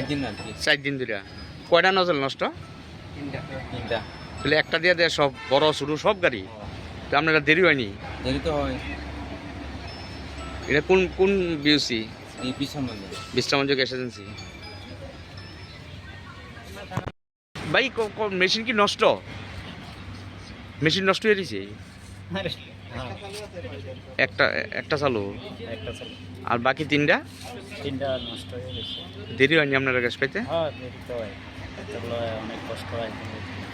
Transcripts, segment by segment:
দিন আর কি। 4 দিন ধরে। কয়টা নজল নষ্ট? তিনটা। তাহলে একটা দিয়ে দেয় সব বড় ছোট সব গাড়ি? তো আপনারা দেরি হয়নি? দেরি তো হয়। এটা কোন কোন বিউসি? এই বিশ্বমন্দির। বিশ্রামঞ্জ গ্যাস এজেন্সি। ভাই মেশিন কি নষ্ট? মেশিন নষ্ট হয়ে গেছে? একটা একটা চালু একটা ছিল। আর বাকি তিনটা তিনটা নষ্ট হয়ে গেছে। দেরি হয়নি আপনারা গ্যাস পাইতে? হ্যাঁ দেরি তো হয়। এগুলো অনেক কষ্ট হয়।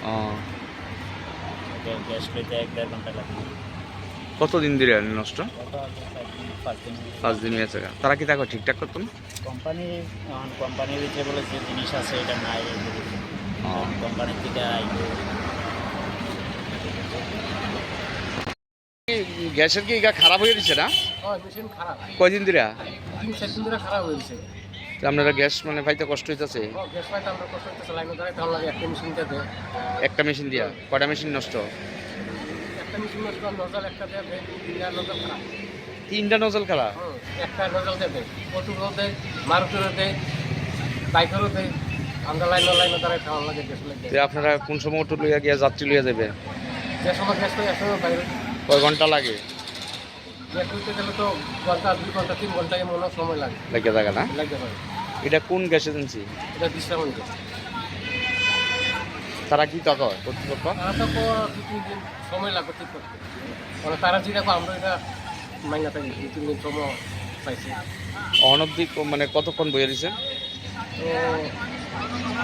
ও গ্যাস পেতে 1-1.5 ঘন্টা লাগে। কতদিন ধরে নষ্ট? 5 দিন। 5 দিন হয়েছে। তারা কি তাকে ঠিকঠাক করতাম? কোম্পানির যে বলে যে জিনিস আছে এটা নাই। কোম্পানির থেকে আইলো। গ্যাসের কি খারাপ হয়ে গেছে না? মেশিন খারাপ। কয়দিন ধরে? 3-4 দিন ধরে খারাপ হয়ে গেছে। আপনারা গ্যাস মানে পাইতে কষ্ট হইতেছে? গ্যাস পাইতে আমরা কষ্ট হইতেছে। লাইনে ধরে তাহলে লাগে একটা মেশিন দিতে। একটা মেশিন দিয়া কয়টা মেশিন নষ্ট? একটা মেশিন নষ্ট নজল একটা দেবে, তিনটা নজল খারাপ। 3টা নজল খারাপ? একটা নজল দেবে, অটোরও দেয়, মারুতিরও দেয়, বাইকেরও দেয়। আমরা লাইনে ধরে খাওয়ার লাগে গ্যাস লাগে। তো আপনারা কোন সময় অটো লইয়া গিয়া যাত্রী লইয়া যাবে? যে সময় গ্যাস পাই একসময় বাইরে কয় ঘন্টা লাগে? গ্যাস নিতে গেলে তো ঘন্টা 2 ঘন্টা 3 ঘন্টা এমন সময় লাগে। লাগে থাকে না? লাগে পারে। এটা কোন গ্যাস এজেন্সি? এটা বিশ্রামন্ত। তারা কি টাকা কর্তৃপক্ষ? তারা তো 2-3 দিন সময় লাগবে ঠিক করতে। মানে তারা যেরকম আমরা এটা মাইনা থাকি 2-3 দিন সময় পাইছি। অনবধি মানে কতক্ষণ বইয়া দিচ্ছেন? তো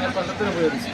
1 ঘন্টা ধরে বয়ে দিচ্ছি।